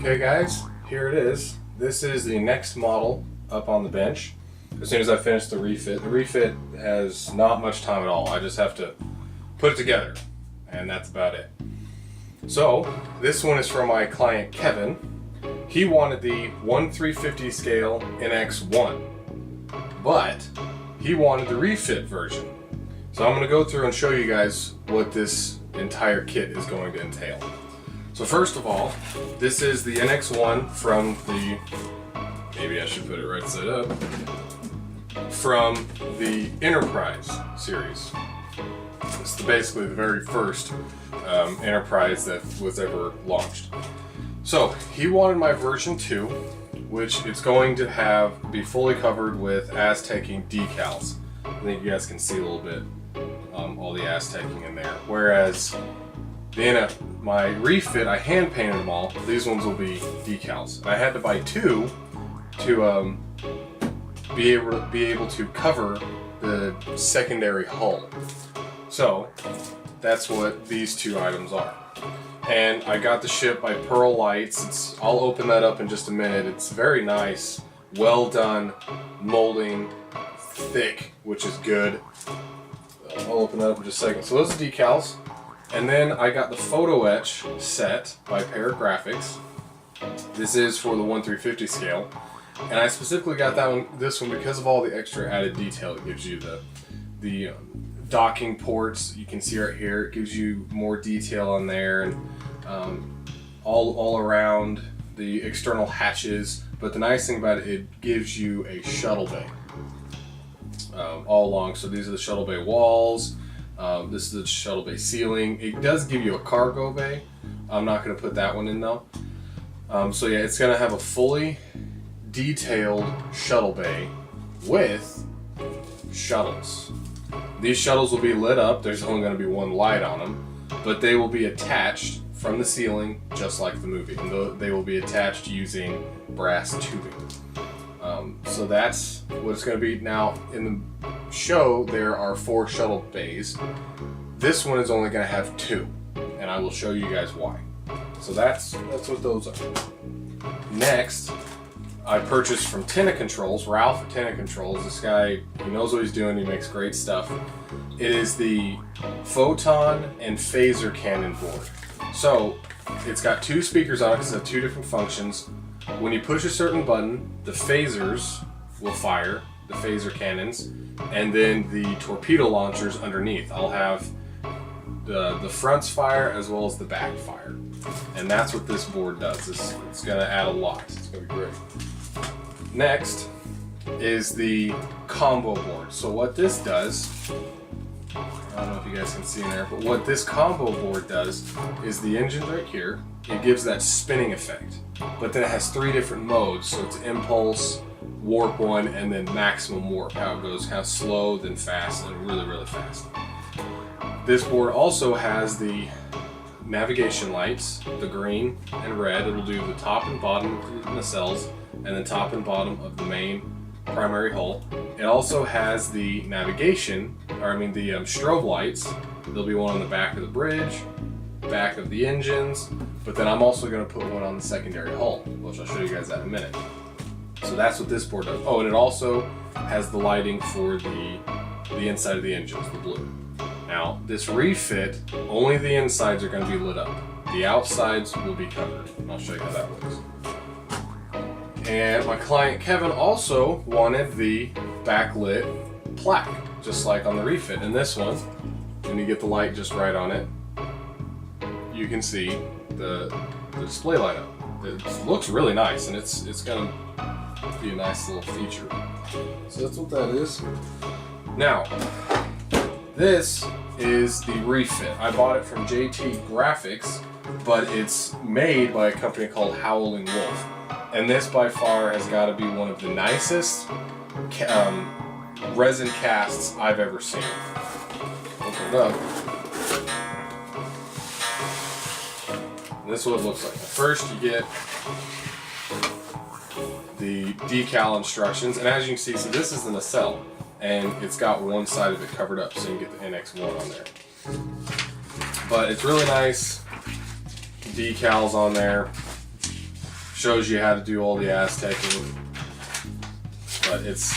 Okay guys, here it is. This is the next model up on the bench. As soon as I finish the refit has not much time at all. I just have to put it together, and that's about it. So, this one is from my client Kevin. He wanted the 1/350 scale NX-01, but he wanted the refit version. So I'm going to go through and show you guys what this entire kit is going to entail. So first of all, this is the NX-01 from the, maybe I should put it right side up, from the Enterprise series. It's basically the very first Enterprise that was ever launched. So he wanted my version 2, which it's going to be fully covered with Aztecing decals. I think you guys can see a little bit all the Aztecing in there. Whereas my refit, I hand painted them all. These ones will be decals. And I had to buy 2 to be able to cover the secondary hull. So that's what these 2 items are. And I got the ship by Pearl Lights. I'll open that up in just a minute. It's very nice, well done, molding, thick, which is good. I'll open that up in just a second. So those are decals. And then I got the photo etch set by Pair Graphics. This is for the 1/350 scale. And I specifically got this one because of all the extra added detail it gives you. The docking ports, you can see right here, it gives you more detail on there, and all around the external hatches. But the nice thing about it, it gives you a shuttle bay all along. So these are the shuttle bay walls. This is the shuttle bay ceiling. It does give you a cargo bay. I'm not going to put that one in though. So yeah, it's going to have a fully detailed shuttle bay with shuttles. These shuttles will be lit up. There's only going to be one light on them, but they will be attached from the ceiling just like the movie. And they will be attached using brass tubing. So that's what it's going to be. Now in the show there are 4 shuttle bays. This one is only going to have 2, and I will show you guys why. So that's what those are. Next, I purchased from Tenna Controls, Ralph at Tenna Controls. This guy, he knows what he's doing, he makes great stuff. It is the Photon and Phaser cannon board. So it's got 2 speakers on it because it has 2 different functions. When you push a certain button, the phasers will fire, the phaser cannons, and then the torpedo launchers underneath. I'll have the fronts fire as well as the back fire. And that's what this board does. It's going to add a lot. It's going to be great. Next is the combo board. So what this does, I don't know if you guys can see in there, but what this combo board does is the engine right here, it gives that spinning effect. But then it has 3 different modes. So it's impulse, warp 1, and then maximum warp. How it goes kind of slow, then fast, and really, really fast. This board also has the navigation lights, the green and red. It'll do the top and bottom of the nacelles, and the top and bottom of the main primary hull. It also has the navigation, the strobe lights. There'll be one on the back of the bridge, back of the engines, but then I'm also going to put one on the secondary hull, which I'll show you guys that in a minute. So that's what this board does. Oh, and it also has the lighting for the inside of the engines, the blue. Now, this refit, only the insides are going to be lit up. The outsides will be covered. I'll show you how that works. And my client Kevin also wanted the backlit plaque, just like on the refit. And this one, when you get the light just right on it, you can see the display light up. It looks really nice, and it's going to be a nice little feature. So that's what that is. Now, this is the refit. I bought it from JT Graphics, but it's made by a company called Howling Wolf. And this by far has got to be one of the nicest resin casts I've ever seen. Open it up. This is what it looks like. First you get the decal instructions, and as you can see, so this is the nacelle, and it's got one side of it covered up, so you can get the NX-01 on there. But it's really nice decals on there. Shows you how to do all the Aztecing, but it's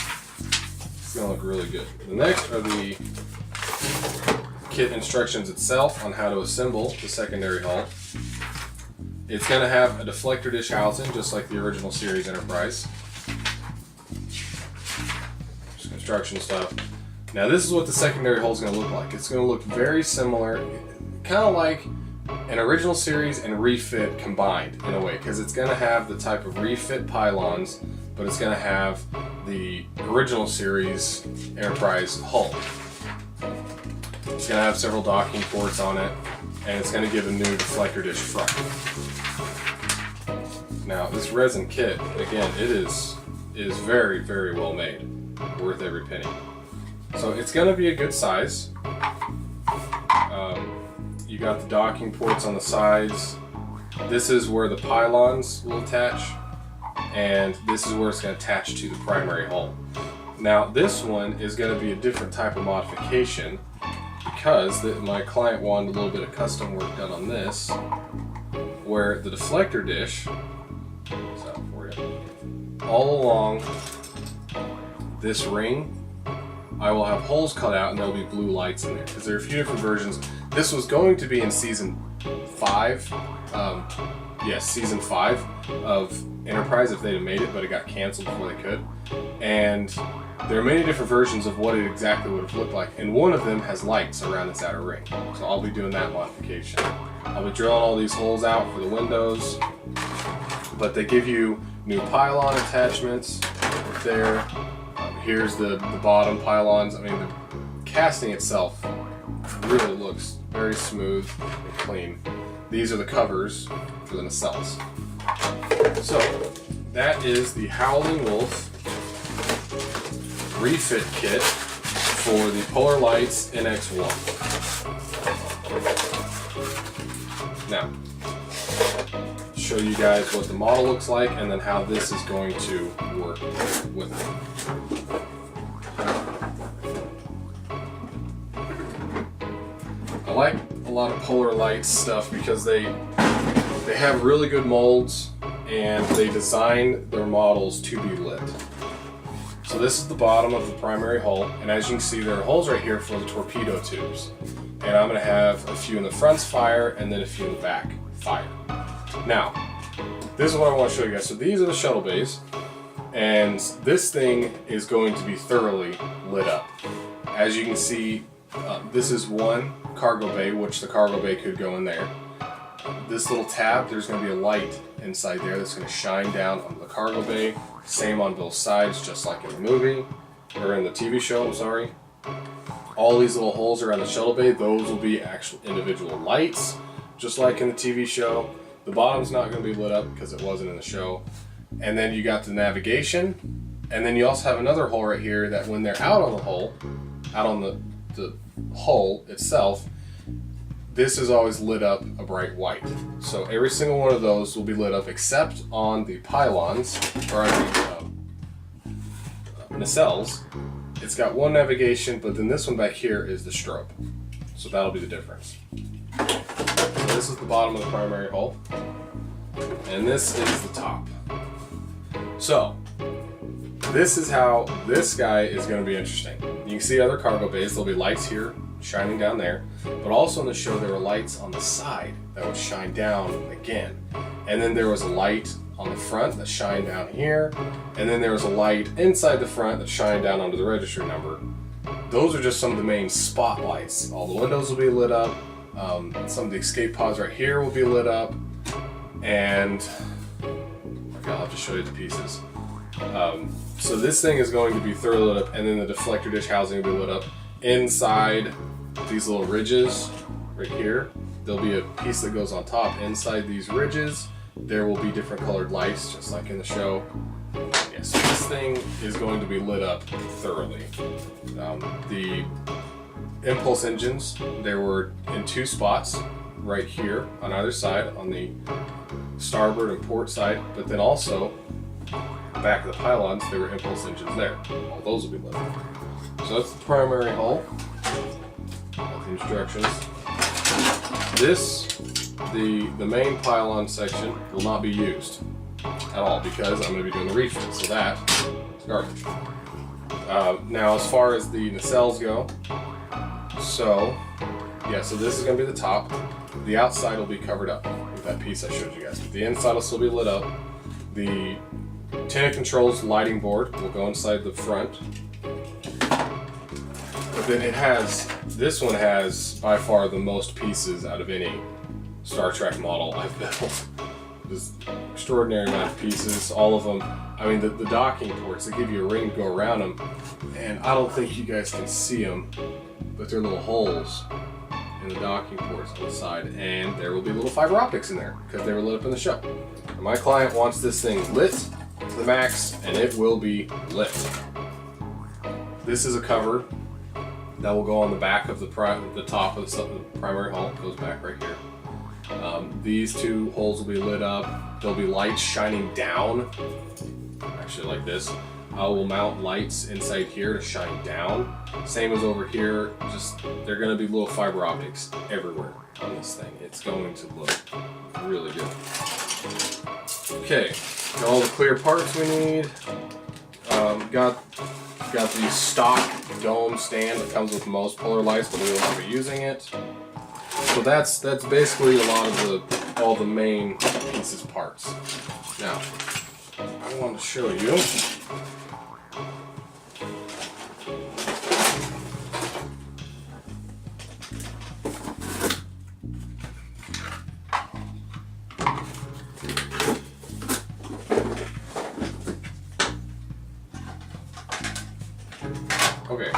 gonna look really good. The next are the kit instructions itself on how to assemble the secondary hull. It's gonna have a deflector dish housing, just like the original series Enterprise. Just construction stuff. Now this is what the secondary hull is gonna look like. It's gonna look very similar, kind of like an original series and refit combined in a way, because it's going to have the type of refit pylons, but it's going to have the original series Enterprise hull. It's going to have several docking ports on it, and it's going to give a new deflector dish front. Now this resin kit, again, it is very, very well made, worth every penny. So it's going to be a good size. You got the docking ports on the sides. This is where the pylons will attach, and this is where it's going to attach to the primary hull. Now this one is going to be a different type of modification because my client wanted a little bit of custom work done on this, where the deflector dish, for you, all along this ring, I will have holes cut out and there'll be blue lights in there, because there are a few different versions. This was going to be in season 5, season 5 of Enterprise if they'd have made it, but it got canceled before they could. And there are many different versions of what it exactly would have looked like, and one of them has lights around its outer ring. So I'll be doing that modification. I'll be drilling all these holes out for the windows, but they give you new pylon attachments there. Here's the bottom pylons. I mean, the casting itself really looks very smooth and clean. These are the covers for the nacelles. So that is the Howling Wolf refit kit for the Polar Lights NX-01. Now, show you guys what the model looks like and then how this is going to work with it. I like a lot of Polar Lights stuff because they have really good molds and they design their models to be lit. So this is the bottom of the primary hull, and as you can see there are holes right here for the torpedo tubes. And I'm going to have a few in the fronts fire and then a few in the back fire. Now, this is what I want to show you guys. So these are the shuttle bays, and this thing is going to be thoroughly lit up. As you can see, this is one cargo bay, which the cargo bay could go in there. This little tab, there's going to be a light inside there that's going to shine down on the cargo bay. Same on both sides, just like in the movie, or in the TV show, I'm sorry. All these little holes around the shuttle bay, those will be actual individual lights, just like in the TV show. The bottom's not going to be lit up because it wasn't in the show. And then you got the navigation, and then you also have another hole right here that when they're out on the hull, out on the hull itself, this is always lit up a bright white. So every single one of those will be lit up except on the pylons, or on the nacelles. It's got one navigation, but then this one back here is the strobe. So that'll be the difference. So this is the bottom of the primary hull, and this is the top. So this is how this guy is going to be interesting. You can see other cargo bays. There'll be lights here shining down there, but also in the show there were lights on the side that would shine down again, and then there was a light on the front that shined down here, and then there was a light inside the front that shined down onto the registry number. Those are just some of the main spotlights. All the windows will be lit up, some of the escape pods right here will be lit up, and I'll have to show you the pieces. So this thing is going to be thoroughly lit up, and then the deflector dish housing will be lit up. Inside these little ridges right here, there'll be a piece that goes on top. Inside these ridges, there will be different colored lights, just like in the show. Yeah, so this thing is going to be lit up thoroughly. The impulse engines, there were in 2 spots right here on either side, on the starboard and port side, but then also back of the pylons, there were impulse engines there. All those will be lit up. So that's the primary hull. Got the instructions. This, the main pylon section, will not be used. at all because I'm going to be doing the refit, so that is garbage. Now as far as the nacelles go, so this is going to be the top. The outside will be covered up with that piece I showed you guys, but the inside will still be lit up. The antenna controls lighting board will go inside the front. But then this one has by far the most pieces out of any Star Trek model I've built. Just extraordinary amount of pieces, all of them. I mean, the docking ports, they give you a ring to go around them, and I don't think you guys can see them, but they're little holes in the docking ports on the side, and there will be little fiber optics in there because they were lit up in the show. And my client wants this thing lit to the max, and it will be lit. This is a cover that will go on the back of the top of the primary hull. It goes back right here. These two holes will be lit up. There'll be lights shining down, actually like this. I will mount lights inside here to shine down. Same as over here, just they're going to be little fiber optics everywhere on this thing. It's going to look really good. Okay, got all the clear parts we need. Got the stock dome stand that comes with most polar lights, but we will not be using it. So that's basically a lot of all the main pieces parts. Now, I want to show you. Okay.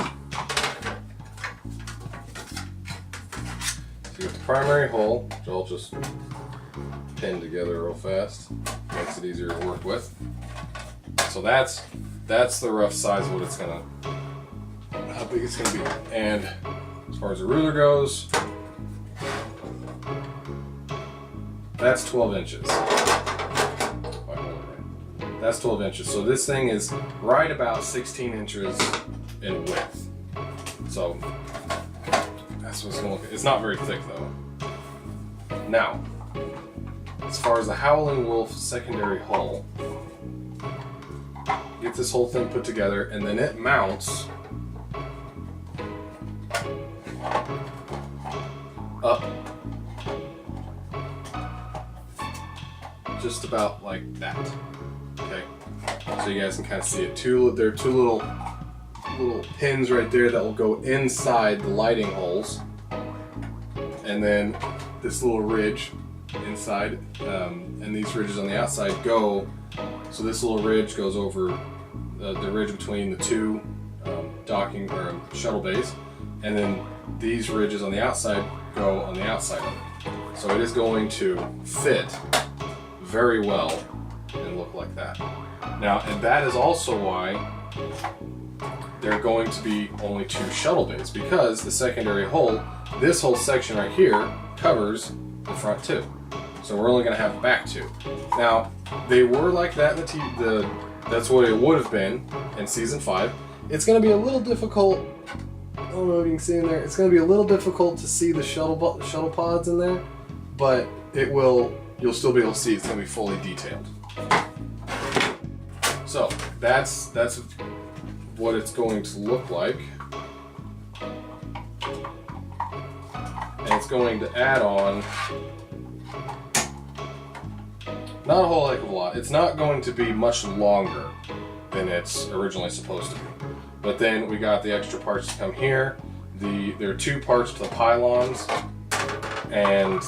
So you got the primary hull, which I'll just pin together real fast. Makes it easier to work with. So that's the rough size of what it's gonna, how big it's gonna be. And as far as the ruler goes, that's 12 inches. That's 12 inches. So this thing is right about 16 inches in width. So that's what it's gonna look like. It's not very thick though. Now, as far as the Howling Wolf secondary hull, get this whole thing put together, and then it mounts up just about like that. Okay, so you guys can kind of see it. There are two little pins right there that will go inside the lighting holes, and then this little ridge inside, and these ridges on the outside go. So this little ridge goes over the ridge between the two docking or shuttle bays, and then these ridges on the outside go on the outside of it. So it is going to fit very well and look like that. Now, and that is also why there are going to be only two shuttle bays, because the secondary hull, this whole section right here, covers the front two. So we're only going to have back two. Now, they were like that in that's what it would have been in season 5. It's going to be a little difficult. I don't know if you can see in there. It's going to be a little difficult to see the shuttle pods in there, but it will. You'll still be able to see it's going to be fully detailed. So that's what it's going to look like, and it's going to add on. Not a whole heck of a lot. It's not going to be much longer than it's originally supposed to be. But then we got the extra parts to come here. There are two parts to the pylons, and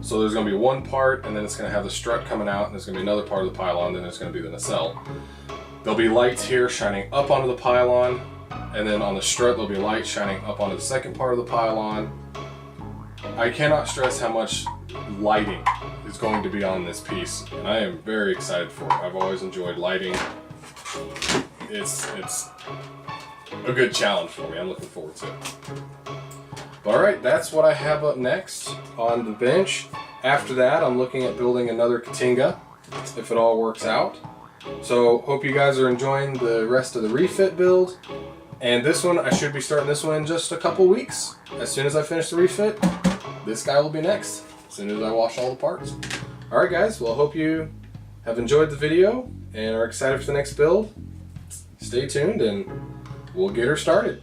so there's going to be one part, and then it's going to have the strut coming out, and there's going to be another part of the pylon, then there's going to be the nacelle. There'll be lights here shining up onto the pylon, and then on the strut there'll be lights shining up onto the second part of the pylon. I cannot stress how much lighting is going to be on this piece, and I am very excited for it. I've always enjoyed lighting. It's a good challenge for me. I'm looking forward to it. But alright, that's what I have up next on the bench. After that, I'm looking at building another Katinga, if it all works out. So, hope you guys are enjoying the rest of the refit build. And this one, I should be starting this one in just a couple weeks. As soon as I finish the refit, this guy will be next, as soon as I wash all the parts. Alright guys, well I hope you have enjoyed the video and are excited for the next build. Stay tuned and we'll get her started.